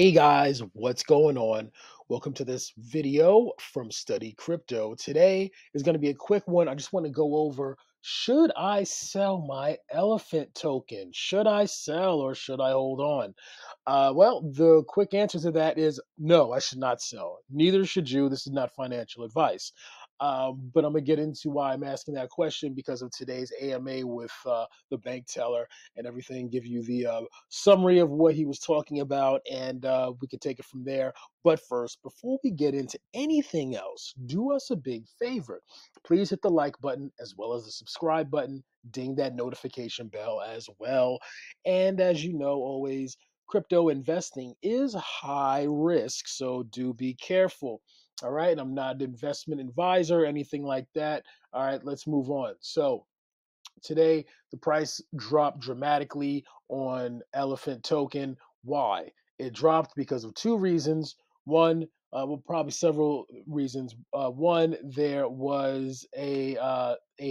Hey guys, what's going on? Welcome to this video from Study Crypto. Today is going to be a quick one. I just want to go over, should I sell my elephant token? Should I sell or should I hold on? Well, the quick answer to that is no, I should not sell. Neither should you. This is not financial advice. But I'm going to get into why I'm asking that question because of today's AMA with the bank teller and everything, give you the summary of what he was talking about, and we can take it from there. But first, before we get into anything else, do us a big favor. Please hit the like button as well as the subscribe button. Ding that notification bell as well. And as you know, always, crypto investing is high risk, so do be careful. All right, I'm not an investment advisor, anything like that. All right, let's move on. So today, the price dropped dramatically on Elephant token. Why? It dropped because of two reasons. One, well, probably several reasons. One, there was a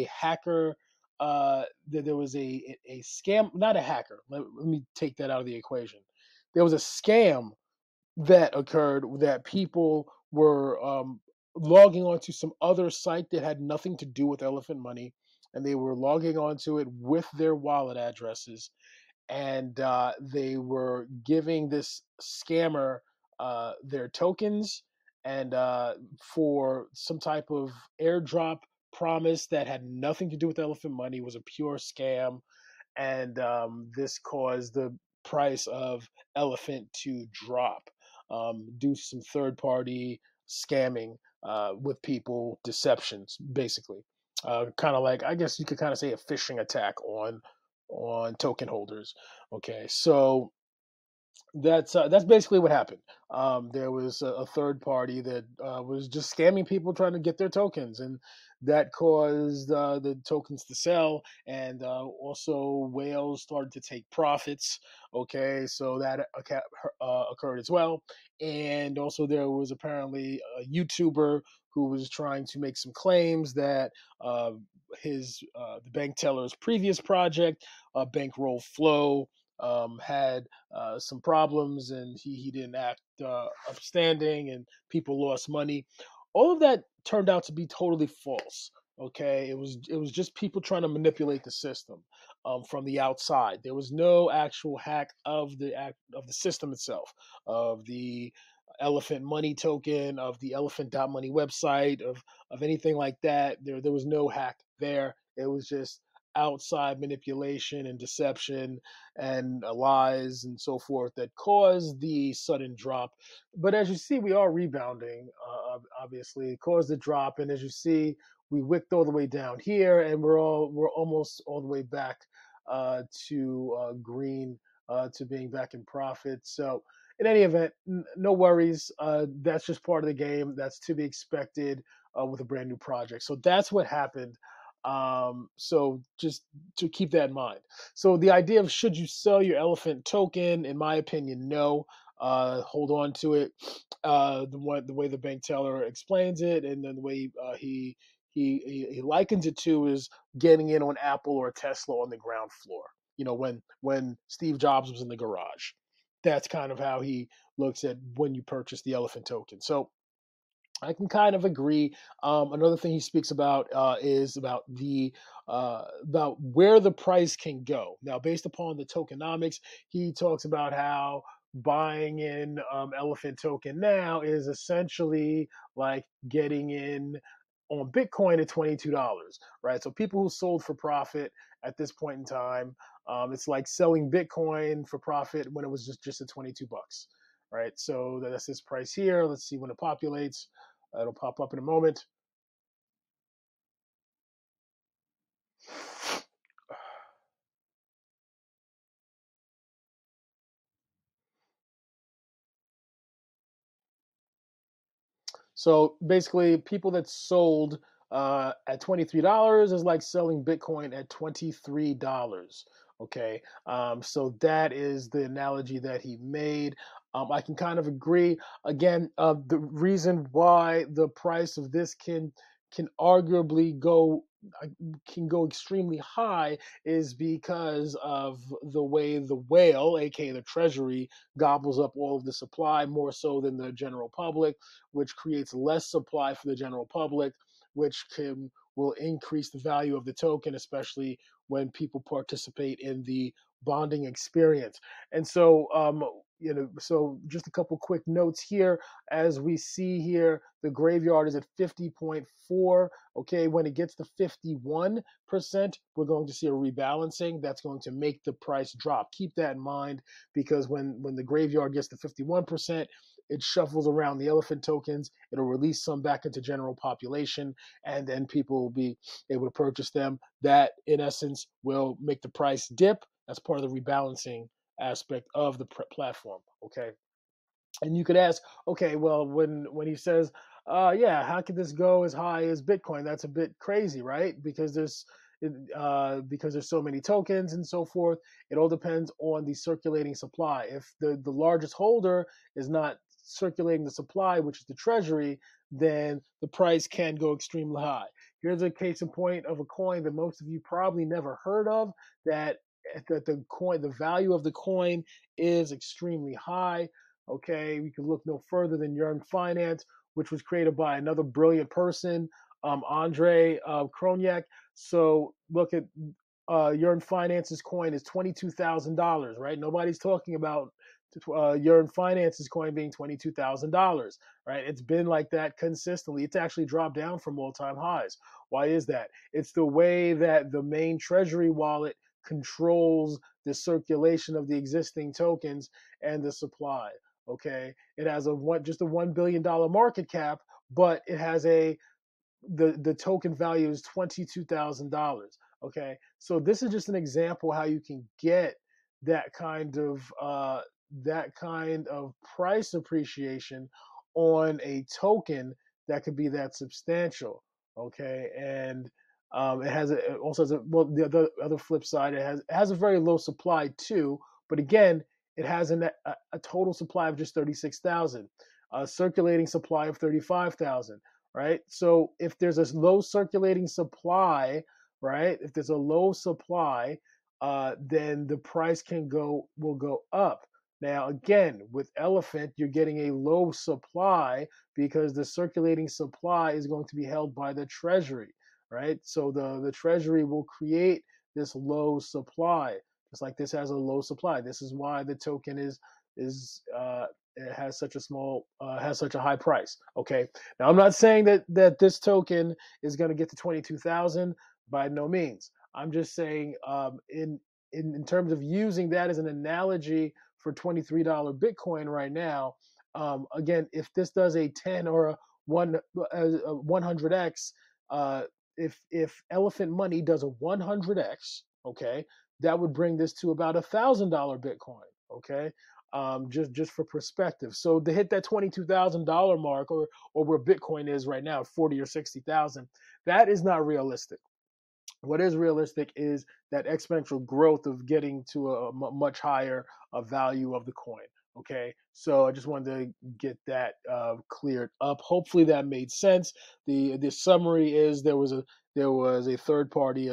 hacker. There was a scam, not a hacker. Let me take that out of the equation. There was a scam that occurred that people were logging onto some other site that had nothing to do with Elephant Money, and they were logging onto it with their wallet addresses, and they were giving this scammer their tokens and for some type of airdrop promise that had nothing to do with Elephant Money. It was a pure scam, and this caused the price of Elephant to drop due to some third party scamming with people, deceptions, basically. Kind of like, I guess you could kind of say, a phishing attack on token holders. Okay, so that's basically what happened. There was a third party that was just scamming people trying to get their tokens, and that caused the tokens to sell, and also whales started to take profits. Okay, so that occurred as well, and also there was apparently a YouTuber who was trying to make some claims that the bank teller's previous project, Bankroll Flow, had some problems, and he didn't act upstanding, and people lost money. All of that turned out to be totally false. Okay, it was just people trying to manipulate the system from the outside. There was no actual hack of the system itself, of the Elephant Money token, of the Elephant.money website, of anything like that. There was no hack there. It was just outside manipulation and deception and lies and so forth that caused the sudden drop. But as you see, we are rebounding. Obviously, it caused the drop, and as you see, we wicked all the way down here, and we're almost all the way back to green, to being back in profit. So, in any event, no worries. That's just part of the game. That's to be expected with a brand new project. So that's what happened. So just to keep that in mind. So the idea of, should you sell your Elephant token? In my opinion, no. Hold on to it. The way the bank teller explains it, and then the way he likens it to, is getting in on Apple or Tesla on the ground floor. You know, when Steve Jobs was in the garage. That's kind of how he looks at when you purchase the Elephant token. So I can kind of agree. Another thing he speaks about is about where the price can go. Now, based upon the tokenomics, he talks about how buying in Elephant token now is essentially like getting in on Bitcoin at $22, right? So people who sold for profit at this point in time, it's like selling Bitcoin for profit when it was just at 22 bucks, right? So that's this price here. Let's see when it populates. It'll pop up in a moment. So basically, people that sold at $23 is like selling Bitcoin at $23. Okay, so that is the analogy that he made. I can kind of agree. Again, the reason why the price of this can can arguably go can go extremely high is because of the way the whale, aka the treasury, gobbles up all of the supply more so than the general public, which creates less supply for the general public, which can will increase the value of the token, especially when people participate in the bonding experience. And so so just a couple quick notes here. As we see here, the graveyard is at 50.4. Okay, when it gets to 51%, we're going to see a rebalancing. That's going to make the price drop. Keep that in mind, because when the graveyard gets to 51%, it shuffles around the elephant tokens. It'll release some back into general population, and then people will be able to purchase them. That, in essence, will make the price dip. That's part of the rebalancing aspect of the platform. Okay. And you could ask, okay, well, when he says, yeah, how could this go as high as Bitcoin? That's a bit crazy, right? Because there's so many tokens and so forth. It all depends on the circulating supply. If the largest holder is not circulating the supply, which is the treasury, then the price can go extremely high. Here's a case in point of a coin that most of you probably never heard of, that the value of the coin is extremely high. Okay, we can look no further than Yearn Finance, which was created by another brilliant person, Andre Kroniak. So look at Yearn Finance's coin is $22,000, right? Nobody's talking about Yearn Finance's coin being $22,000, right? It's been like that consistently. It's actually dropped down from all-time highs. Why is that? It's the way that the main treasury wallet controls the circulation of the existing tokens and the supply. Okay, it has just a $1 billion market cap, but it has the token value is $22,000. Okay, so this is just an example how you can get that kind of price appreciation on a token that could be that substantial. Okay, and it also has the other flip side, it has a very low supply too, but again, it has a total supply of just 36,000, a circulating supply of 35,000, right? So if there's a low circulating supply, right? If there's a low supply, then the price will go up. Now, again, with elephant, you're getting a low supply because the circulating supply is going to be held by the treasury, right? So the treasury will create this low supply. Just like this has a low supply. This is why the token it has such a high price. Okay. Now I'm not saying that this token is going to get to 22,000 by no means. I'm just saying in terms of using that as an analogy for $23 Bitcoin right now. Again, if this does a 10 or a 100x, if Elephant Money does a 100x, okay, that would bring this to about $1,000 Bitcoin. Okay, just for perspective. So to hit that $22,000 mark, or where Bitcoin is right now, 40 or 60,000, that is not realistic. What is realistic is that exponential growth of getting to a much higher value of the coin. Okay, so I just wanted to get that cleared up. Hopefully that made sense. The summary is there was a third party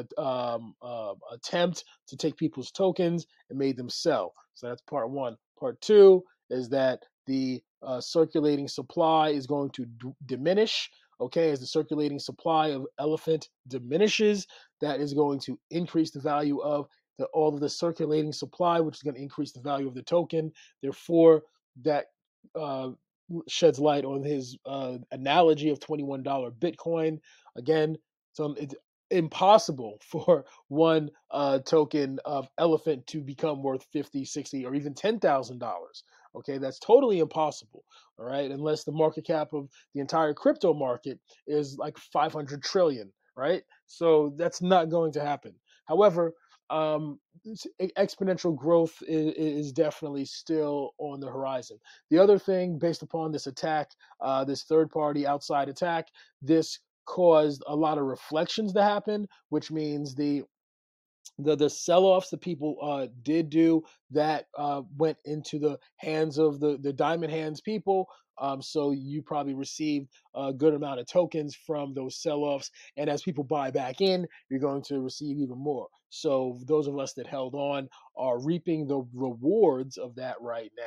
attempt to take people's tokens and made them sell. So that's part one. Part two is that the circulating supply is going to diminish. Okay, as the circulating supply of elephant diminishes, that is going to increase the value of all of the circulating supply, which is going to increase the value of the token. Therefore, that sheds light on his analogy of $21 Bitcoin. Again, so it's impossible for one token of elephant to become worth 50, 60, or even $10,000. Okay, that's totally impossible. All right, unless the market cap of the entire crypto market is like 500 trillion, right? So that's not going to happen. However, exponential growth is definitely still on the horizon. The other thing, based upon this attack, this third-party outside attack, this caused a lot of reflections to happen, which means the sell-offs that people did do that went into the hands of the diamond hands people. So you probably received a good amount of tokens from those sell-offs, and as people buy back in, you're going to receive even more. So those of us that held on are reaping the rewards of that right now.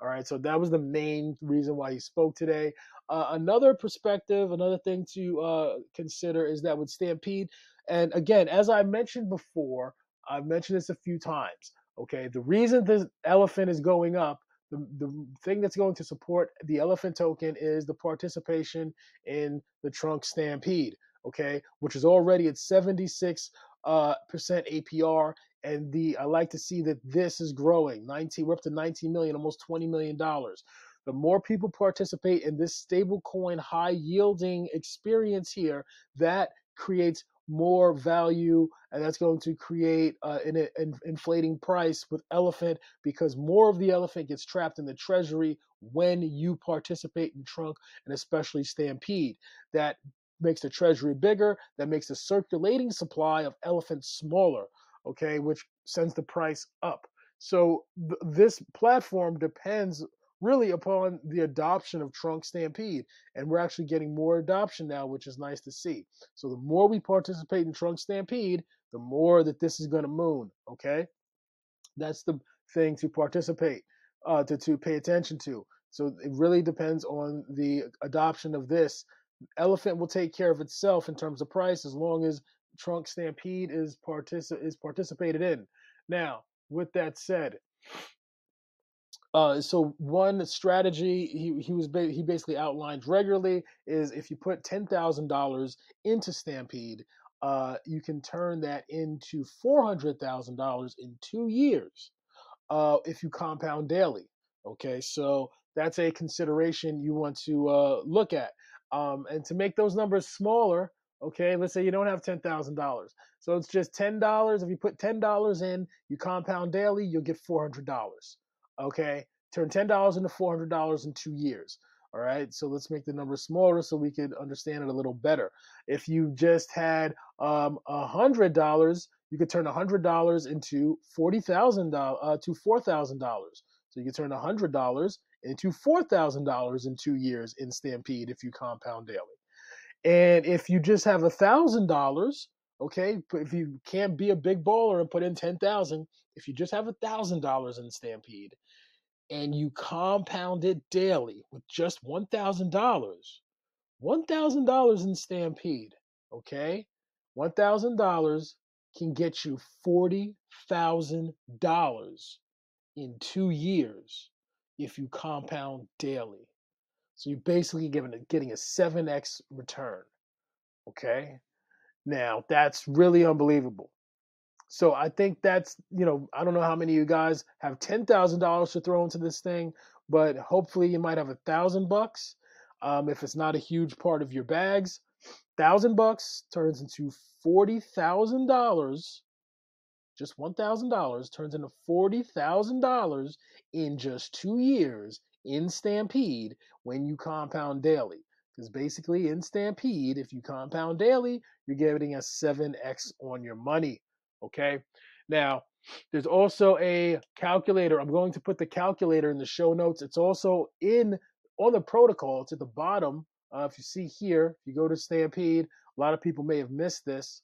All right, so that was the main reason why he spoke today. Another perspective, another thing to consider is that with Stampede, and again, as I mentioned before, I've mentioned this a few times. Okay, the reason this elephant is going up, the thing that's going to support the elephant token is the participation in the trunk stampede. Okay, which is already at 76% APR, and I like to see that this is growing. We're up to 19 million, almost $20 million. The more people participate in this stable coin high yielding experience here, that creates more value, and that's going to create an inflating price with elephant, because more of the elephant gets trapped in the treasury when you participate in trunk, and especially stampede. That makes the treasury bigger, that makes the circulating supply of elephant smaller, okay, which sends the price up. So this platform depends really upon the adoption of trunk stampede, and we're actually getting more adoption now, which is nice to see. So the more we participate in trunk stampede, the more that this is going to moon. Okay, that's the thing to participate, to pay attention to. So it really depends on the adoption of this. Elephant will take care of itself in terms of price as long as trunk stampede is participated in. Now, with that said, so one strategy he basically outlined regularly is if you put $10,000 into Stampede, you can turn that into $400,000 in 2 years if you compound daily. Okay, so that's a consideration you want to look at. And to make those numbers smaller, okay, let's say you don't have $10,000. So it's just $10. If you put $10 in, you compound daily, you'll get $400. Okay, turn $10 into $400 in 2 years. All right, so let's make the numbers smaller so we could understand it a little better. If you just had $100, you could turn $100 into $40,000 to $4,000. So you can turn $100 into $4,000 in 2 years in Stampede if you compound daily. And if you just have $1,000, okay, if you can't be a big baller and put in 10,000, if you just have $1,000 in Stampede and you compound it daily with just $1,000 in Stampede, okay, $1,000 can get you $40,000 in 2 years if you compound daily. So you're basically getting a 7x return. Okay. Now that's really unbelievable. So I think that's, I don't know how many of you guys have $10,000 to throw into this thing, but hopefully you might have $1,000. If it's not a huge part of your bags, $1,000 turns into $40,000. Just $1,000 turns into $40,000 in just 2 years in Stampede when you compound daily. Because basically in Stampede, if you compound daily, you're getting a 7x on your money. Okay. Now, there's also a calculator. I'm going to put the calculator in the show notes. It's also on the protocol. It's at the bottom. If you see here, if you go to Stampede, a lot of people may have missed this.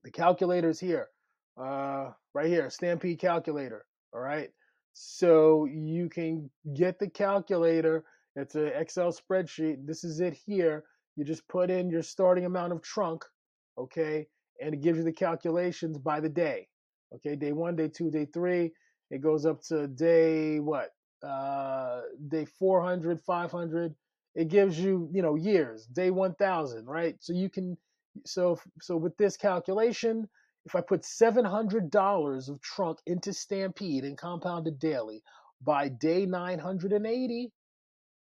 The calculator is here, right here, Stampede Calculator. All right. So you can get the calculator. It's an Excel spreadsheet. This is it here. You just put in your starting amount of trunk, okay, and it gives you the calculations by the day. Okay, day 1, day 2, day 3. It goes up to day what? Day 400, 500. It gives you, years. Day 1,000, right? So you can so with this calculation, if I put $700 of trunk into Stampede and compounded daily by day 980,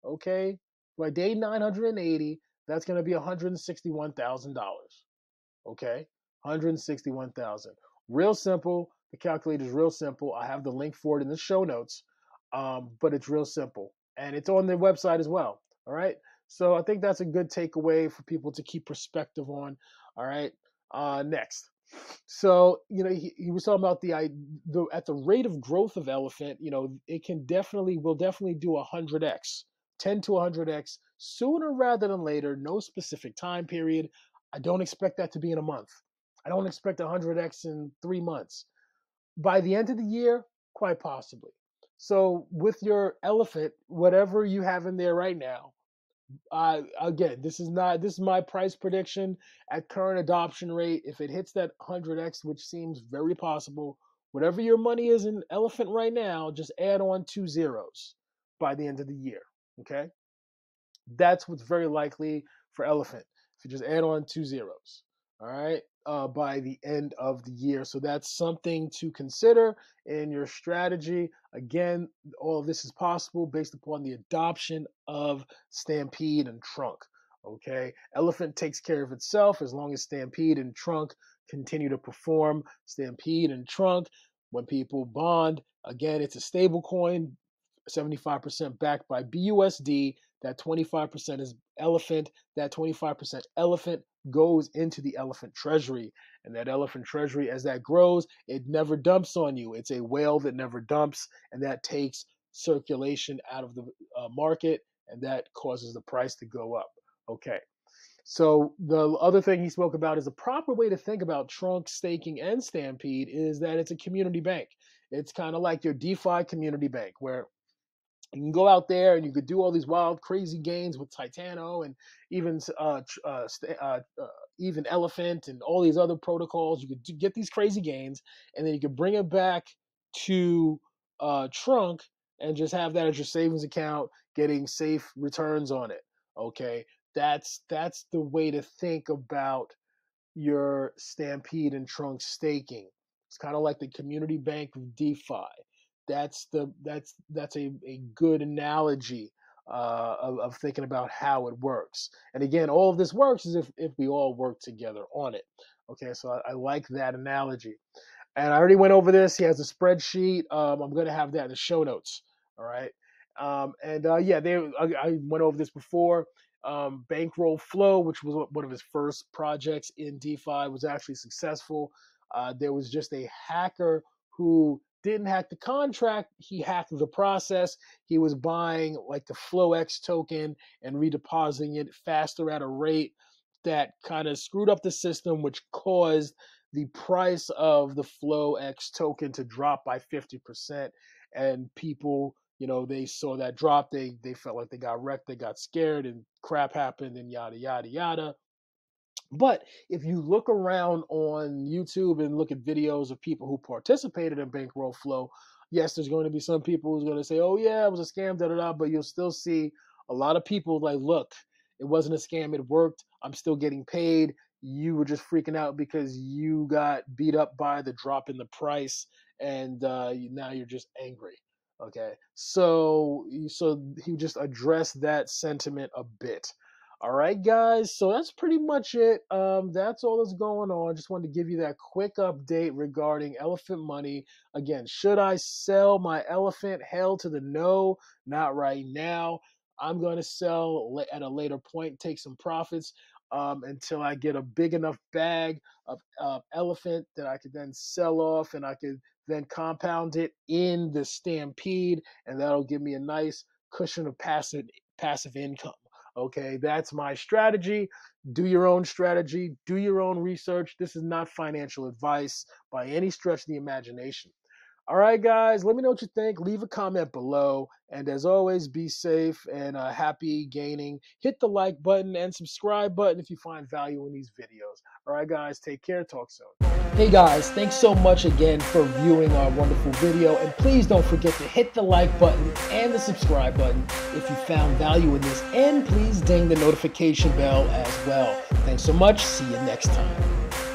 okay, by day 980, that's going to be $161,000. Okay, 161,000. Real simple. The calculator is real simple. I have the link for it in the show notes, but it's real simple, and it's on their website as well. All right. So I think that's a good takeaway for people to keep perspective on. All right. Next. So, he was talking about at the rate of growth of elephant, it will definitely do 100x, 10 to 100x sooner rather than later, no specific time period. I don't expect that to be in a month. I don't expect 100x in 3 months. By the end of the year, quite possibly. So with your elephant, whatever you have in there right now, again, this is my price prediction at current adoption rate. If it hits that 100x, which seems very possible, whatever your money is in elephant right now, just add on 2 zeros by the end of the year. Okay, that's what's very likely for elephant. If you just add on 2 zeros, all right, by the end of the year. So that's something to consider in your strategy. Again, all of this is possible based upon the adoption of Stampede and Trunk. Okay, elephant takes care of itself as long as Stampede and Trunk continue to perform. Stampede and Trunk, when people bond, again, it's a stable coin, 75% backed by BUSD. That 25% is elephant. That 25% elephant goes into the elephant treasury. And that elephant treasury, as that grows, it never dumps on you. It's a whale that never dumps, and that takes circulation out of the market, and that causes the price to go up. Okay. So the other thing he spoke about is the proper way to think about Trunk, staking, and Stampede is that it's a community bank. It's kind of like your DeFi community bank, where you can go out there and you could do all these wild, crazy gains with Titano and even even Elephant and all these other protocols. You could get these crazy gains, and then you could bring it back to Trunk and just have that as your savings account, getting safe returns on it. Okay, that's the way to think about your Stampede and Trunk staking. It's kind of like the community bank of DeFi. That's a good analogy of thinking about how it works. And again, all of this works is if we all work together on it. Okay, so I like that analogy. And I already went over this. He has a spreadsheet. I'm going to have that in the show notes. All right. I went over this before. Bankroll Flow, which was one of his first projects in DeFi, was actually successful. There was just a hacker who didn't hack the contract, he hacked the process. He was buying like the FlowX token and redepositing it faster at a rate that kind of screwed up the system, which caused the price of the FlowX token to drop by 50%. And people, they saw that drop, they felt like they got wrecked, they got scared, and crap happened, and yada, yada, yada. But if you look around on YouTube and look at videos of people who participated in Bankroll Flow, yes, there's going to be some people who's going to say, oh, yeah, it was a scam, da-da-da, but you'll still see a lot of people like, look, it wasn't a scam, it worked, I'm still getting paid. You were just freaking out because you got beat up by the drop in the price, and now you're just angry. Okay, so he just addressed that sentiment a bit. All right, guys, so that's pretty much it. That's all that's going on. Just wanted to give you that quick update regarding elephant money. Again, should I sell my elephant? Hell to the no, not right now. I'm going to sell at a later point, take some profits until I get a big enough bag of elephant that I could then sell off, and I could then compound it in the Stampede, and that'll give me a nice cushion of passive income. Okay, that's my strategy. Do your own strategy. Do your own research. This is not financial advice by any stretch of the imagination. All right, guys, let me know what you think. Leave a comment below. And as always, be safe and happy gaining. Hit the like button and subscribe button if you find value in these videos. All right, guys, take care. Talk soon. Hey, guys, thanks so much again for viewing our wonderful video. And please don't forget to hit the like button and the subscribe button if you found value in this. And please ding the notification bell as well. Thanks so much. See you next time.